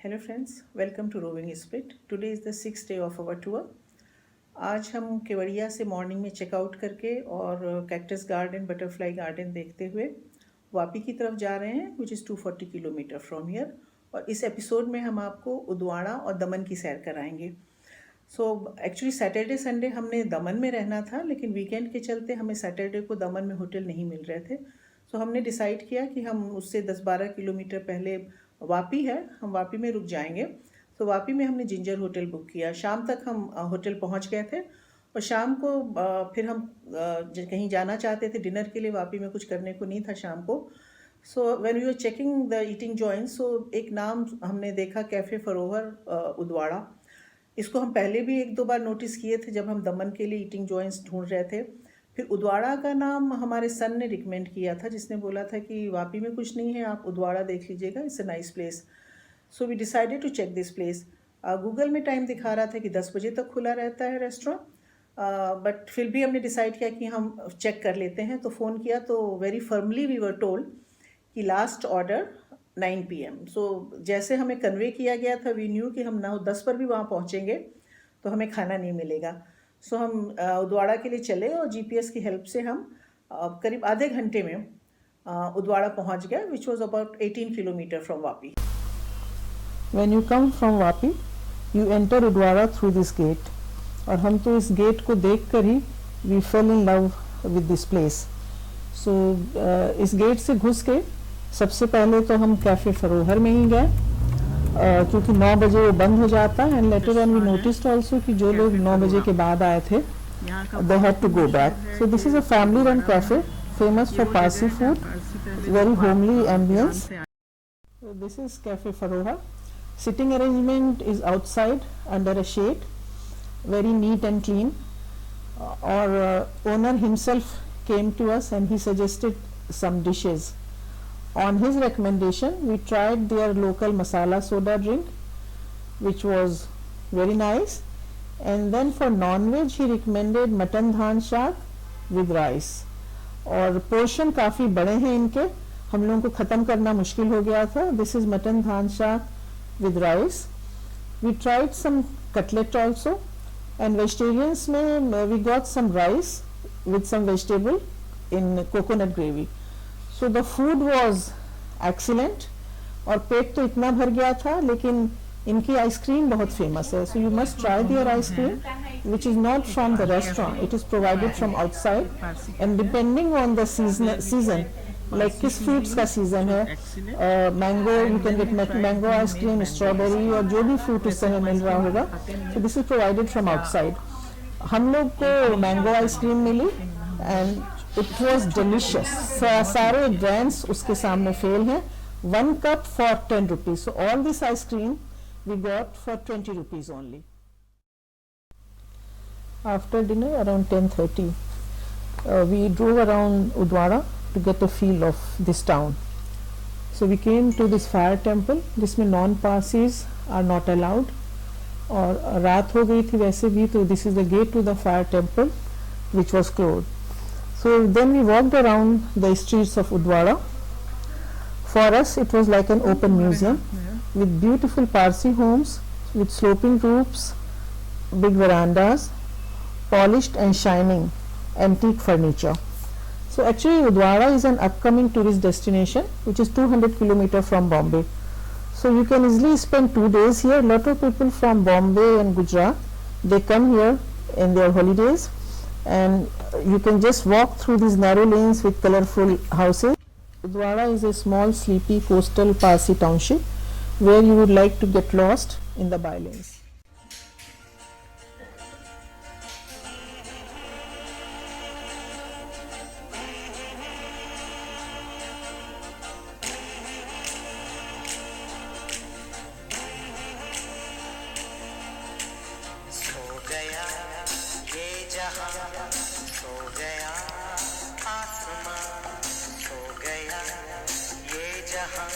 Hello friends, welcome to Roving Spirit. Today is the 6th day of our tour. आज हम केवड़िया से morning में checkout करके और कैक्टस गार्डन, बटरफ्लाई गार्डन देखते हुए वापी की तरफ जा रहे हैं, which is 240 kilometre from here. और इस एपिसोड में हम आपको उदवाड़ा और दमन की सैर कराएंगे। सो एक्चुअली सैटरडे संडे हमने दमन में रहना था, लेकिन वीकेंड के चलते हमें सैटरडे को दमन में होटल नहीं मिल रहे थे। सो हमने डिसाइड किया कि हम उससे 10-12 किलोमीटर पहले वापी है, हम वापी में रुक जाएंगे। तो वापी में हमने जिंजर होटल बुक किया। शाम तक हम होटल पहुंच गए थे और शाम को फिर हम कहीं जाना चाहते थे डिनर के लिए। वापी में कुछ करने को नहीं था शाम को। So when we were checking the eating joints, so एक नाम हमने देखा, कैफ़े फरोवर उदवाड़ा। इसको हम पहले भी 1-2 बार नोटिस किए थे जब हम दमन के लिए ईटिंग जॉइंट्स ढूंढ रहे थे। फिर उदवाड़ा का नाम हमारे सन ने रिकमेंड किया था, जिसने बोला था कि वापी में कुछ नहीं है, आप उदवाड़ा देख लीजिएगा, it's a nice place. So we decided to check this place. Google में टाइम दिखा रहा था कि 10 बजे तक खुला रहता है रेस्टोरेंट, बट फिर भी हमने डिसाइड किया कि हम चेक कर लेते हैं। तो फ़ोन किया तो very firmly we were told कि लास्ट ऑर्डर 9 PM। सो जैसे हमें कन्वे किया गया था, वी न्यू कि हम 9:10 पर भी वहाँ पहुँचेंगे तो हमें खाना नहीं मिलेगा। सो हम उदवाड़ा के लिए चले और जीपीएस की हेल्प से हम करीब आधे घंटे में उदवाड़ा पहुँच गए, which was about 18 kilometre from Vapi. When you come from Vapi, you enter Udvada through this gate. और हम तो इस गेट को देख कर ही we fell in love with this place. So इस गेट से घुस के सबसे पहले तो हम कैफ़े फरोहर में ही गए, क्योंकि 9 बजे वो बंद हो जाता है। And later on we noticed also कि जो लोग 9 बजे के बाद आए थे they had to go back. So this is a family run cafe, famous for Parsi food, very homely ambience. So this is Cafe Faroha. Sitting arrangement is outside under a shade, very neat and clean. Our owner himself came to us and he suggested some dishes. On his recommendation, we tried their local masala soda drink, which was very nice. And then for non-veg, he recommended mutton dhan shaak with rice. और portion काफ़ी बड़े हैं इनके, हम लोगों को ख़त्म करना मुश्किल हो गया था. दिस इज़ मटन धान शाक with rice. We tried some cutlet also, and vegetarians में we got some rice with some vegetable in coconut gravy. So the food was excellent और पेट तो इतना भर गया था, लेकिन इनकी आइसक्रीम बहुत फेमस है. So you must try their ice cream, which is not from the restaurant, it is provided from outside, and depending on the season, like किस फ्रूट्स का सीजन है, mango, you can get mango ice cream, strawberry और जो भी fruit उस समय मिल रहा होगा. तो this is provided from outside. हम लोग को मैंगो आइसक्रीम मिली एंड इट वाज डिलीशियस. सारे ब्रांड्स उसके सामने फेल हैं. 1 cup for 10 rupees. So all this ice cream we got for 20 rupees only. After dinner around 10:30, we drove around Udwara to get a feel of this town. So we came to this fire temple, जिसमें non-Parsis are not allowed. और रात हो गई थी वैसे भी, तो this is the gate to the fire temple, which was closed. So then we walked around the streets of Udwara. For us, it was like an open museum with beautiful Parsi homes with sloping roofs, big verandas, polished and shining antique furniture. So actually Udwara is an upcoming tourist destination which is 200 kilometers from Bombay. So you can easily spend 2 days here. Lot of people from Bombay and Gujarat, they come here in their holidays, and you can just walk through these narrow lanes with colorful houses. Udwara is a small sleepy coastal Parsi township where you would like to get lost in the bylanes. सो गया आसमां, सो गया ये जहां,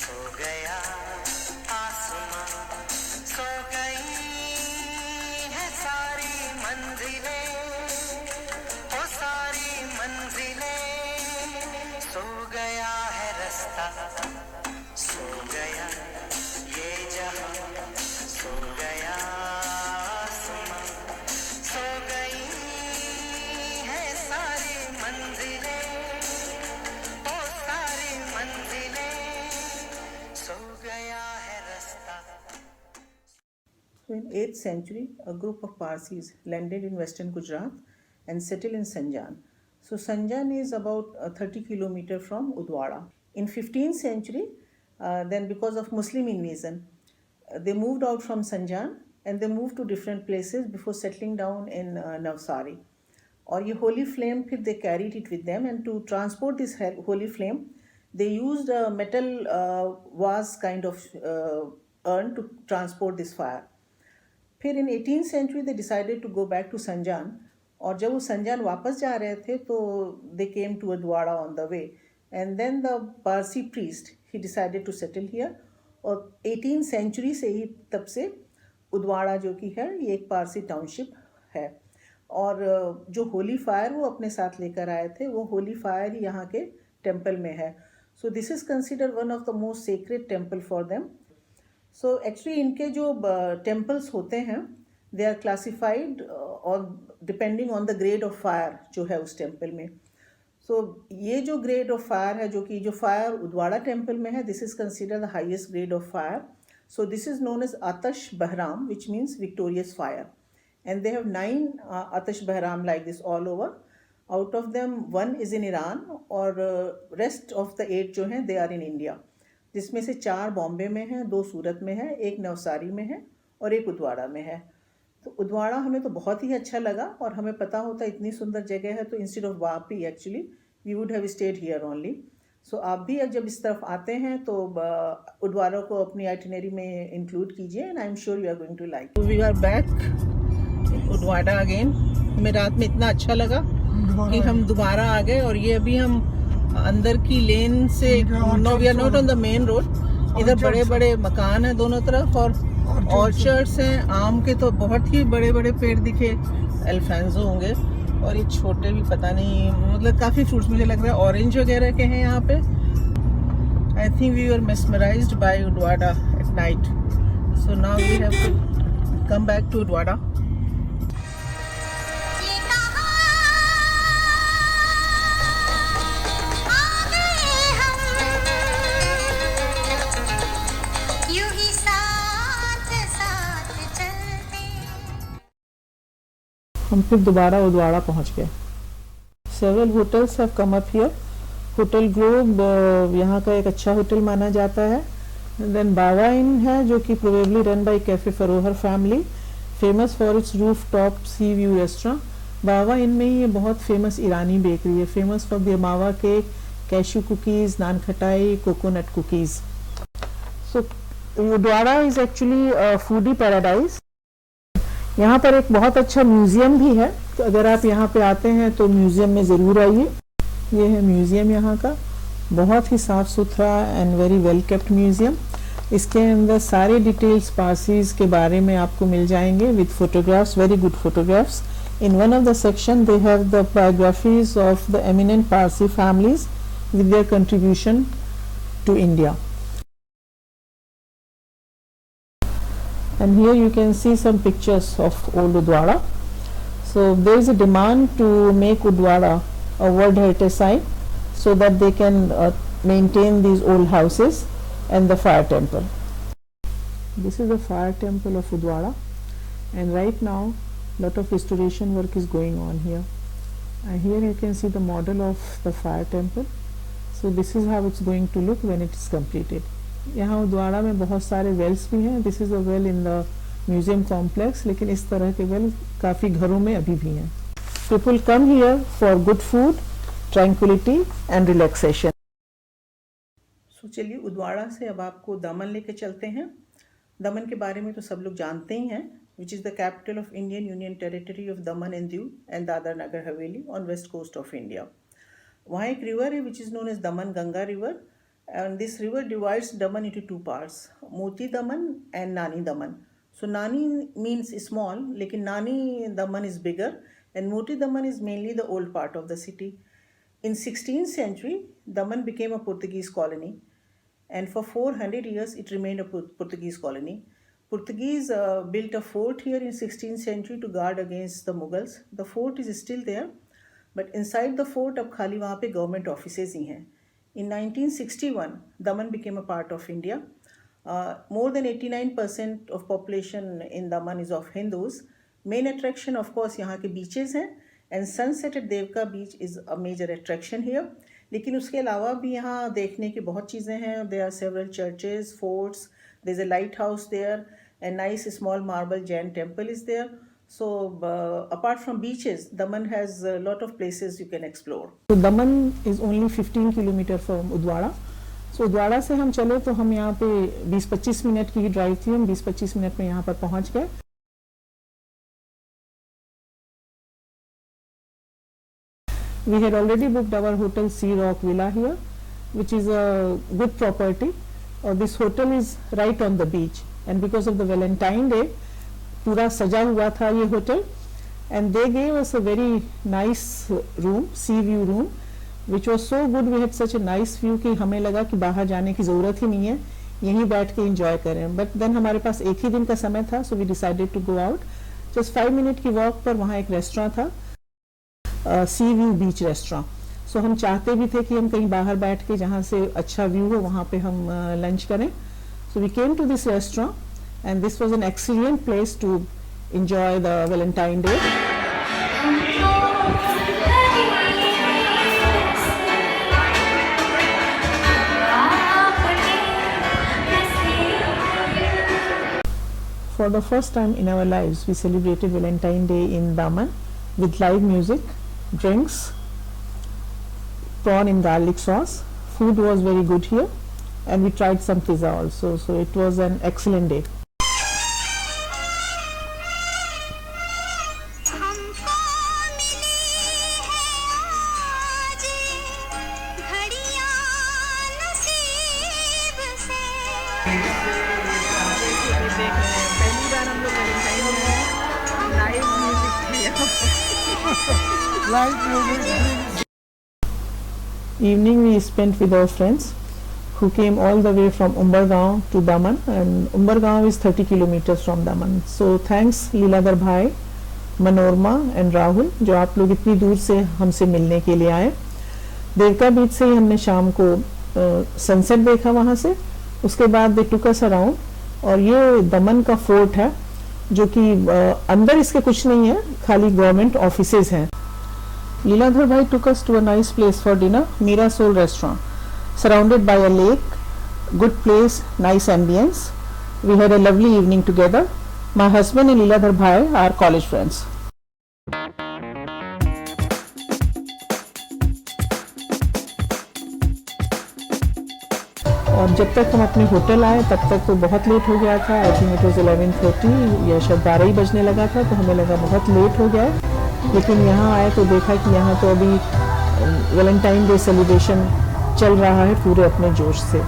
सो गया आसमां, सो गई है सारी मंजिलें, ओ सारी मंजिलें, सो गया है रास्ता, सो गया ये 8th century, a group of Parsis landed in western Gujarat and settled in Sanjan. So Sanjan is about 30 kilometers from Udwara. In 15th century, then because of Muslim invasion, they moved out from Sanjan and they moved to different places before settling down in Navsari. और ये holy flame फिर they carried it with them, and to transport this holy flame they used a metal vase kind of urn to transport this fire. फिर in 18th century they decided to go back to Sanjan, और जब वो संजान वापस जा रहे थे तो they came to Udwara on the way, and then the Parsi priest he decided to settle here, और 18th century से ही तब से उदवाड़ा जो कि है ये एक पारसी टाउनशिप है। और जो होली फायर वो अपने साथ लेकर आए थे वो होली फायर यहाँ के टेम्पल में है। सो this is consider one of the most sacred temple for them. So actually इनके जो टेम्पल्स होते हैं दे आर क्लासिफाइड और depending on the grade of fire जो है उस टेम्पल में। सो ये जो ग्रेड ऑफ फायर है जो फायर उदवाड़ा टेम्पल में है, this is consider the highest grade of fire. So this is known as Atash Behram which means victorious fire, and they have 9 Atash Bahram like this all over. Out of them 1 is in Iran और rest of the 8 जो हैं they are in India, जिसमें से 4 बॉम्बे में हैं, 2 सूरत में है, 1 नवसारी में है और 1 उदवाड़ा में है। तो उदवाड़ा हमें तो बहुत ही अच्छा लगा और हमें पता होता इतनी सुंदर जगह है तो instead of Vapi actually we would have stayed here only. So आप भी जब इस तरफ आते हैं तो उदवाड़ा को अपनी आइटिनरी में इंक्लूड कीजिए and I am sure you are going to like. We are back Udvada again. हमें रात में इतना अच्छा लगा कि हम दोबारा आ गए और ये अभी हम अंदर की लेन से no we are not on the main road. इधर बड़े बड़े मकान हैं दोनों तरफ और ऑर्चर्ड्स हैं आम के, तो बहुत ही बड़े बड़े पेड़ दिखे, अल्फांसो होंगे और ये छोटे भी पता नहीं, मतलब काफ़ी फ्रूट्स मुझे लग रहा है ऑरेंज वगैरह के हैं यहाँ पे। I think we are mesmerised by Udvada at night, so now we have to come back to Udvada. हम फिर दोबारा उदवाड़ा पहुंच गए। Several hotels have come up here. Hotel Globe यहाँ का एक अच्छा होटल माना जाता है। देन बावा इन है जो कि probably run by cafe Farohar family, famous for its roof top sea view restaurant. Bawa inn में ही ये बहुत फेमस ईरानी बेकरी है, फेमस फॉर बेमावा cake, cashew cookies, nan khatai, coconut cookies. So Udvada is actually foodie paradise. यहाँ पर एक बहुत अच्छा म्यूज़ियम भी है, तो अगर आप यहाँ पे आते हैं तो म्यूज़ियम में ज़रूर आइए। ये है म्यूज़ियम यहाँ का, बहुत ही साफ़ सुथरा and very well kept museum. इसके अंदर सारे डिटेल्स पारसीज़ के बारे में आपको मिल जाएंगे with photographs, very good photographs. In one of the section they have the biographies of the eminent Parsi families with their contribution to India. And here you can see some pictures of old Udwada. So there is a demand to make Udwada a World Heritage Site so that they can maintain these old houses and the fire temple. This is the fire temple of Udwada, and right now lot of restoration work is going on here. And here you can see the model of the fire temple. So this is how it's going to look when it is completed. यहाँ उदवाड़ा में बहुत सारे Wales भी हैं। This is a well in the museum complex, लेकिन इस तरह के वेल काफ़ी घरों में अभी भी हैं। People come here for good food, tranquillity and relaxation. So चलिए उदवाड़ा से अब आपको दमन लेके चलते हैं। दमन के बारे में तो सब लोग जानते ही हैं, which is the capital of Indian union territory of Daman and Diu and Dadra Nagar Haveli on west coast of India. वहाँ एक रिवर है which is known as Daman Ganga river, and this river divides Daman into 2 parts, Moti Daman and Nani Daman. So Nani means small, lekin Nani Daman is bigger, and Moti Daman is mainly the old part of the city. In 16th century, Daman became a Portuguese colony, and for 400 years it remained a Portuguese colony. Portuguese built a fort here in 16th century to guard against the Mughals. The fort is still there, but inside the fort अब खाली वहाँ पे government offices ही हैं. In 1961, Daman became a part of India. More than 89% of population in Daman is of Hindus. Main attraction of course यहाँ के beaches हैं and sunset at Devka beach is a major attraction here. लेकिन उसके अलावा भी यहाँ देखने की बहुत चीज़ें हैं. There are several churches, forts, there's a lighthouse there, a nice small marble Jain temple is there. So apart from beaches, Daman has a lot of places you can explore. So Daman is only 15 kilometer from Udwara. So Udvada से हम चले तो हम यहाँ पे 20-25 minute की drive थी, हम 20-25 मिनट में यहाँ पर पहुँच गए. We had already booked our hotel Sea Rock Villa here, which is a good property. This hotel is right on the beach, and because of the Valentine Day, पूरा सजा हुआ था ये hotel, and they gave us a very nice room, sea view room, which was so good. We had such a nice view कि हमें लगा कि बाहर जाने की ज़रूरत ही नहीं है, यहीं बैठ के enjoy करें. But then हमारे पास एक ही दिन का समय था, so we decided to go out. Just 5 minute की walk पर वहाँ एक restaurant था, सी व्यू बीच रेस्टोरेंट. सो हम चाहते भी थे कि हम कहीं बाहर बैठ के जहाँ से अच्छा व्यू हो वहाँ पे हम लंच करें. So we came to this restaurant and this was an excellent place to enjoy the Valentine day. For the first time in our lives, we celebrated Valentine Day in Daman with live music, drinks, prawn in garlic sauce. Food was very good here, and we tried some pizza also. So it was an excellent day. पहली बार हम लोग Valentine में live music. Evening we spent with our friends who came all the way from Umbergaon to Daman, and Umbergaon is 30 kilometers from Daman. So thanks Leeladhar Bhai, Manorma and Rahul जो आप लोग इतनी दूर से हमसे मिलने के लिए आए. देवका बीच से ही हमने शाम को सनसेट देखा वहाँ से. उसके बाद दे टुक अस अराउंड, और ये दमन का फोर्ट है जो कि अंदर इसके कुछ नहीं है, खाली गवर्नमेंट ऑफिसेज हैं. लीलाधर भाई took us to a nice place for dinner, Mirasol restaurant, surrounded by a lake, good place, nice ambience. We had a lovely evening together. My husband and Leeladhar Bhai are college friends. और जब तक हम अपने hotel आए तब तक तो बहुत लेट हो गया था. आई थिंक इट वॉज 11:30 या शायद 12 ही बजने लगा था, तो हमें लगा बहुत लेट हो गया है. लेकिन यहाँ आए तो देखा कि यहाँ तो अभी वैलेंटाइन डे सेलिब्रेशन चल रहा है पूरे अपने जोश से.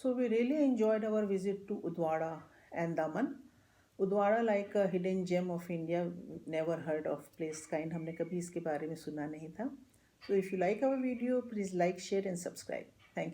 So we really enjoyed our visit to Udwara and Daman. Udwara like a hidden gem of India, never heard of place kind, हमने कभी इसके बारे में सुना नहीं था. So if you like our video, please like, share and subscribe. Thank you.